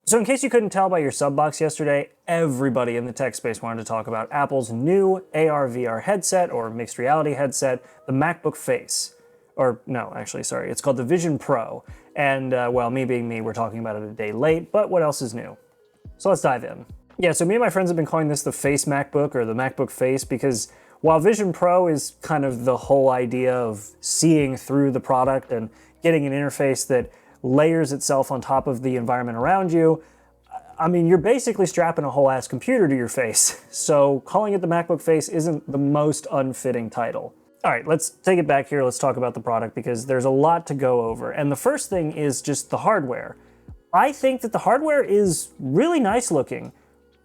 So in case you couldn't tell by your sub box yesterday, everybody in the tech space wanted to talk about Apple's new AR/VR headset, or mixed reality headset, the MacBook Face. Or no, actually, sorry, it's called the Vision Pro. And well, me being me, we're talking about it a day late, but what else is new? So let's dive in. Yeah, so me and my friends have been calling this the Face MacBook, or the MacBook Face, because while Vision Pro is kind of the whole idea of seeing through the product and getting an interface that layers itself on top of the environment around you, I mean, you're basically strapping a whole ass computer to your face. So calling it the MacBook Face isn't the most unfitting title. All right, let's take it back here. Let's talk about the product because there's a lot to go over. And the first thing is just the hardware. I think that the hardware is really nice looking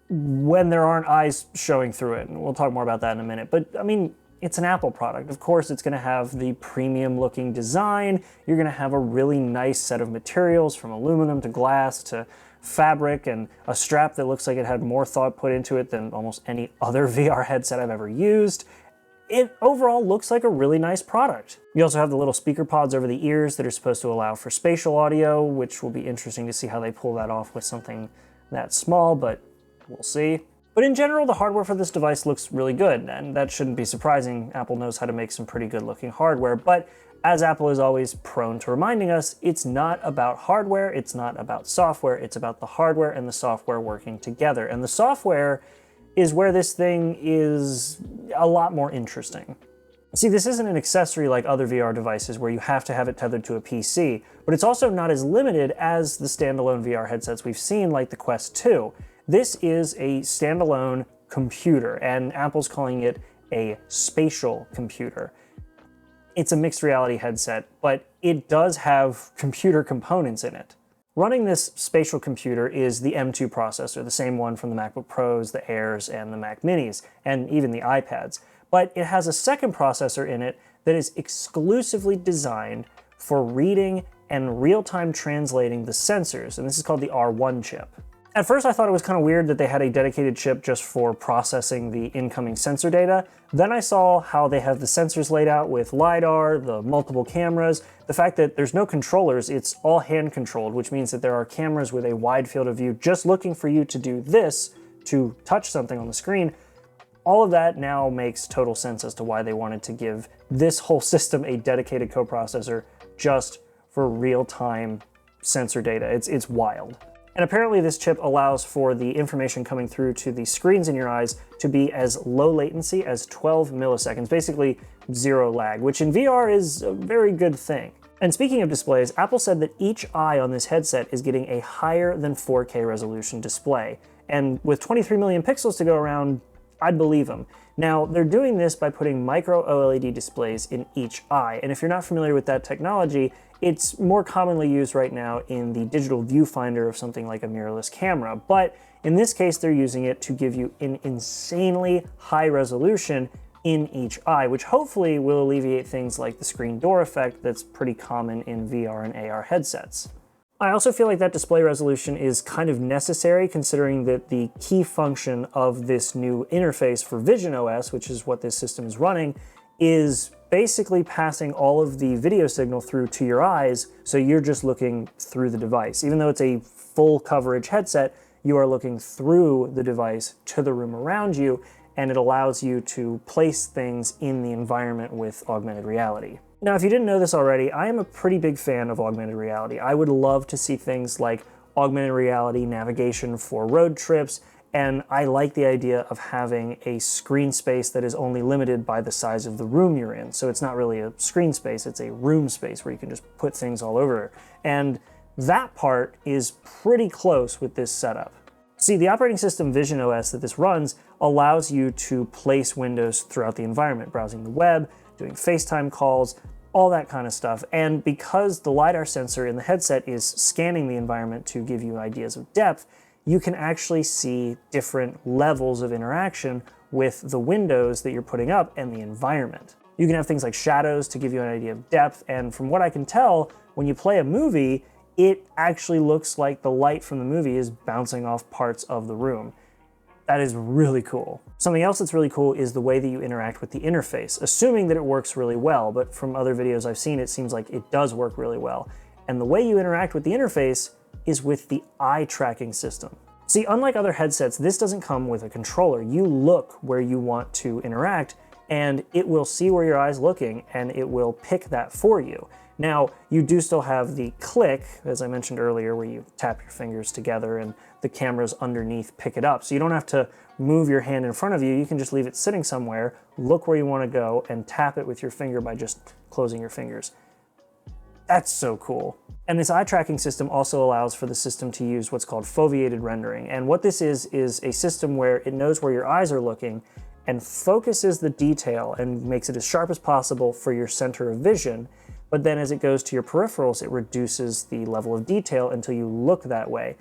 when there aren't eyes showing through it. And we'll talk more about that in a minute. But I mean, it's an Apple product. Of course, it's going to have the premium looking design. You're going to have a really nice set of materials, from aluminum to glass to fabric, and a strap that looks like it had more thought put into it than almost any other VR headset I've ever used. It overall looks like a really nice product. You also have the little speaker pods over the ears that are supposed to allow for spatial audio, which will be interesting to see how they pull that off with something that small, but we'll see. But in general, the hardware for this device looks really good, and that shouldn't be surprising. Apple knows how to make some pretty good looking hardware, but as Apple is always prone to reminding us, it's not about hardware, it's not about software, it's about the hardware and the software working together. And the software is where this thing is a lot more interesting. See, this isn't an accessory like other VR devices where you have to have it tethered to a PC, but it's also not as limited as the standalone VR headsets we've seen like the Quest 2. This is a standalone computer, and Apple's calling it a spatial computer. It's a mixed reality headset, but it does have computer components in it. Running this spatial computer is the M2 processor, the same one from the MacBook Pros, the Airs, and the Mac Minis, and even the iPads. But it has a second processor in it that is exclusively designed for reading and real-time translating the sensors, and this is called the R1 chip. At first I thought it was kind of weird that they had a dedicated chip just for processing the incoming sensor data. Then I saw how they have the sensors laid out with LiDAR, the multiple cameras, the fact that there's no controllers, it's all hand controlled, which means that there are cameras with a wide field of view just looking for you to do this, to touch something on the screen. All of that now makes total sense as to why they wanted to give this whole system a dedicated coprocessor just for real-time sensor data. It's wild. And apparently this chip allows for the information coming through to the screens in your eyes to be as low latency as 12 milliseconds, basically zero lag, which in VR is a very good thing. And speaking of displays, Apple said that each eye on this headset is getting a higher than 4K resolution display. And with 23 million pixels to go around, I'd believe them. Now, they're doing this by putting micro OLED displays in each eye. And if you're not familiar with that technology, it's more commonly used right now in the digital viewfinder of something like a mirrorless camera. But in this case, they're using it to give you an insanely high resolution in each eye, which hopefully will alleviate things like the screen door effect that's pretty common in VR and AR headsets. I also feel like that display resolution is kind of necessary considering that the key function of this new interface for Vision OS, which is what this system is running, is basically passing all of the video signal through to your eyes, so you're just looking through the device. Even though it's a full coverage headset, you are looking through the device to the room around you, and it allows you to place things in the environment with augmented reality. Now, if you didn't know this already, I am a pretty big fan of augmented reality. I would love to see things like augmented reality navigation for road trips, and I like the idea of having a screen space that is only limited by the size of the room you're in. So it's not really a screen space, it's a room space where you can just put things all over. And that part is pretty close with this setup. See, the operating system Vision OS that this runs allows you to place windows throughout the environment, browsing the web, doing FaceTime calls, all that kind of stuff. And because the LiDAR sensor in the headset is scanning the environment to give you ideas of depth, you can actually see different levels of interaction with the windows that you're putting up and the environment. You can have things like shadows to give you an idea of depth, and from what I can tell, when you play a movie, it actually looks like the light from the movie is bouncing off parts of the room. That is really cool. Something else that's really cool is the way that you interact with the interface, assuming that it works really well, but from other videos I've seen, it seems like it does work really well. And the way you interact with the interface is with the eye tracking system. See, unlike other headsets, this doesn't come with a controller. You look where you want to interact, and it will see where your eye's looking, and it will pick that for you. Now, you do still have the click, as I mentioned earlier, where you tap your fingers together and the cameras underneath pick it up. So you don't have to move your hand in front of you. You can just leave it sitting somewhere, look where you want to go, and tap it with your finger by just closing your fingers. That's so cool. And this eye tracking system also allows for the system to use what's called foveated rendering. And what this is a system where it knows where your eyes are looking and focuses the detail and makes it as sharp as possible for your center of vision. But then as it goes to your peripherals, it reduces the level of detail until you look that way.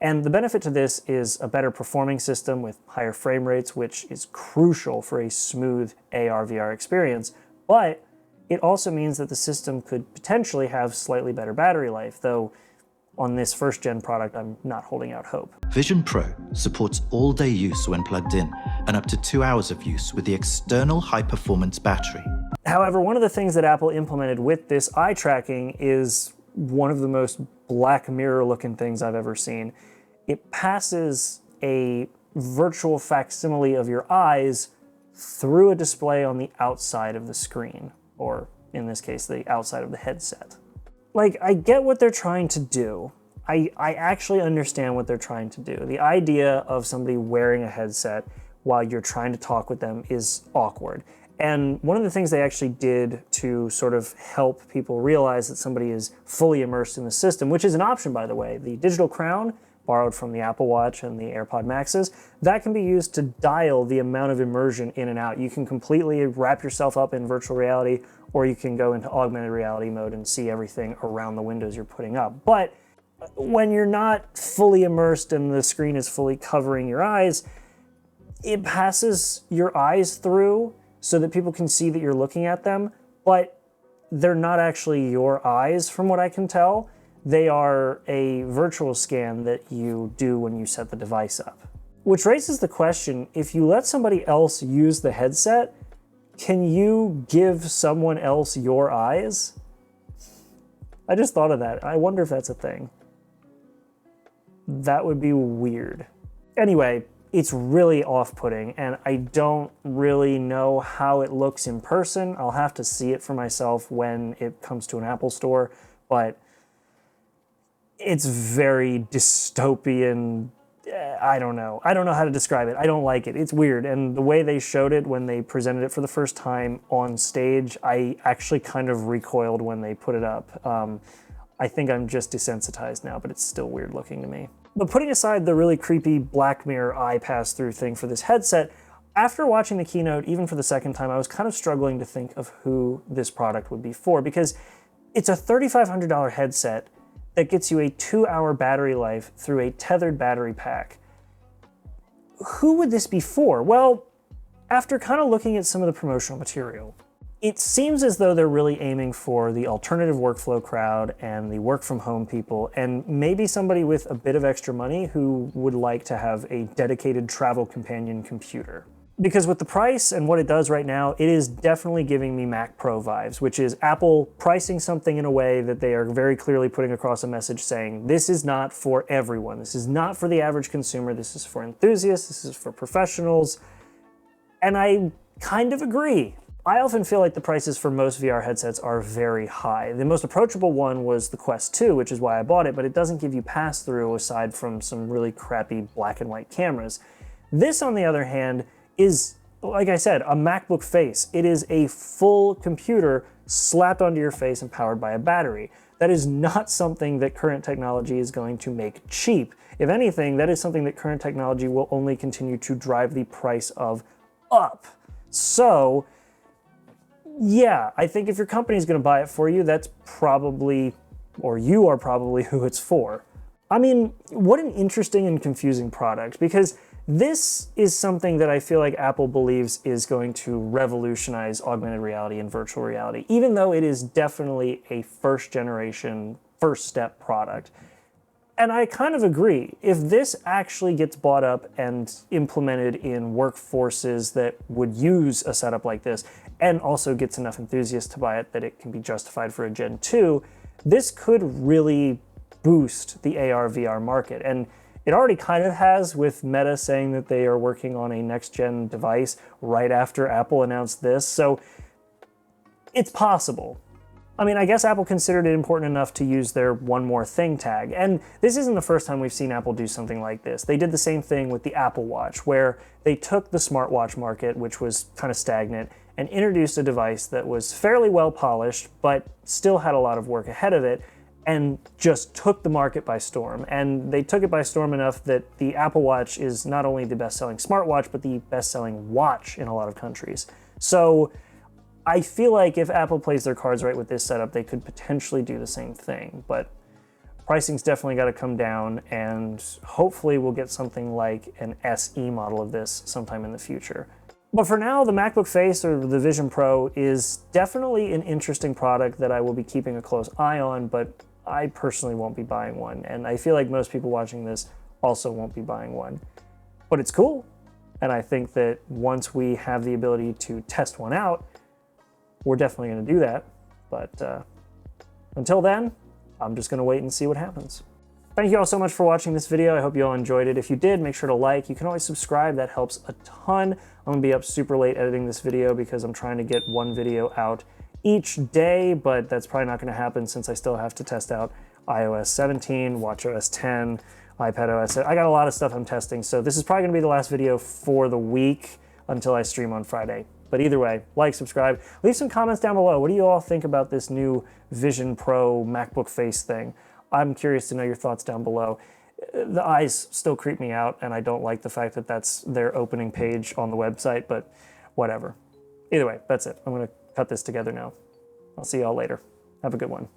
And the benefit to this is a better performing system with higher frame rates, which is crucial for a smooth AR/VR experience. But it also means that the system could potentially have slightly better battery life, though on this first-gen product, I'm not holding out hope. Vision Pro supports all-day use when plugged in and up to 2 hours of use with the external high-performance battery. However, one of the things that Apple implemented with this eye tracking is one of the most Black Mirror-looking things I've ever seen. It passes a virtual facsimile of your eyes through a display on the outside of the screen, or in this case, the outside of the headset. Like, I get what they're trying to do. I actually understand what they're trying to do. The idea of somebody wearing a headset while you're trying to talk with them is awkward. And one of the things they actually did to sort of help people realize that somebody is fully immersed in the system, which is an option, by the way, the digital crown, borrowed from the Apple Watch and the AirPod Maxes, that can be used to dial the amount of immersion in and out. You can completely wrap yourself up in virtual reality, or you can go into augmented reality mode and see everything around the windows you're putting up. But when you're not fully immersed and the screen is fully covering your eyes, it passes your eyes through so that people can see that you're looking at them, but they're not actually your eyes from what I can tell. They are a virtual scan that you do when you set the device up. Which raises the question, if you let somebody else use the headset, can you give someone else your eyes? I just thought of that. I wonder if that's a thing. That would be weird. Anyway, it's really off-putting, and I don't really know how it looks in person. I'll have to see it for myself when it comes to an Apple store, but it's very dystopian. I don't know. I don't know how to describe it. I don't like it. It's weird. And the way they showed it when they presented it for the first time on stage, I actually kind of recoiled when they put it up. I think I'm just desensitized now, but it's still weird looking to me. But putting aside the really creepy Black Mirror eye pass-through thing for this headset, after watching the keynote, even for the second time, I was kind of struggling to think of who this product would be for, because it's a $3,500 headset that gets you a 2-hour battery life through a tethered battery pack. Who would this be for? Well, after kind of looking at some of the promotional material, it seems as though they're really aiming for the alternative workflow crowd and the work from home people, and maybe somebody with a bit of extra money who would like to have a dedicated travel companion computer. Because with the price and what it does right now, it is definitely giving me Mac Pro vibes, which is Apple pricing something in a way that they are very clearly putting across a message saying, this is not for everyone. This is not for the average consumer. This is for enthusiasts. This is for professionals. And I kind of agree. I often feel like the prices for most VR headsets are very high. The most approachable one was the Quest 2, which is why I bought it, but it doesn't give you pass-through aside from some really crappy black and white cameras. This, on the other hand, is, like I said, a MacBook face. It is a full computer slapped onto your face and powered by a battery. That is not something that current technology is going to make cheap. If anything, that is something that current technology will only continue to drive the price of up. So, yeah, I think if your company is going to buy it for you, that's probably, or you are probably who it's for. I mean, what an interesting and confusing product, because this is something that I feel like Apple believes is going to revolutionize augmented reality and virtual reality, even though it is definitely a first generation, first step product. And I kind of agree. If this actually gets bought up and implemented in workforces that would use a setup like this, and also gets enough enthusiasts to buy it that it can be justified for a Gen 2, this could really boost the AR VR market. And it already kind of has, with Meta saying that they are working on a next-gen device right after Apple announced this. So it's possible. I mean, I guess Apple considered it important enough to use their one more thing tag. And this isn't the first time we've seen Apple do something like this. They did the same thing with the Apple Watch, where they took the smartwatch market, which was kind of stagnant, and introduced a device that was fairly well polished, but still had a lot of work ahead of it, and just took the market by storm. And they took it by storm enough that the Apple Watch is not only the best-selling smartwatch, but the best-selling watch in a lot of countries. So I feel like if Apple plays their cards right with this setup, they could potentially do the same thing. But pricing's definitely got to come down, and hopefully we'll get something like an SE model of this sometime in the future. But for now, the MacBook Face, or the Vision Pro, is definitely an interesting product that I will be keeping a close eye on, but I personally won't be buying one, and I feel like most people watching this also won't be buying one. But it's cool, and I think that once we have the ability to test one out, we're definitely going to do that. But until then, I'm just going to wait and see what happens. Thank you all so much for watching this video. I hope you all enjoyed it. If you did, make sure to like. You can always subscribe. That helps a ton. I'm going to be up super late editing this video because I'm trying to get one video out each day, but that's probably not going to happen since I still have to test out iOS 17, watchOS 10, iPadOS. I got a lot of stuff I'm testing, so this is probably going to be the last video for the week until I stream on Friday. But either way, like, subscribe, leave some comments down below. What do you all think about this new Vision Pro MacBook Face thing? I'm curious to know your thoughts down below. The eyes still creep me out, and I don't like the fact that that's their opening page on the website, but whatever. Either way, that's it. I'm going to cut this together now. I'll see y'all later. Have a good one.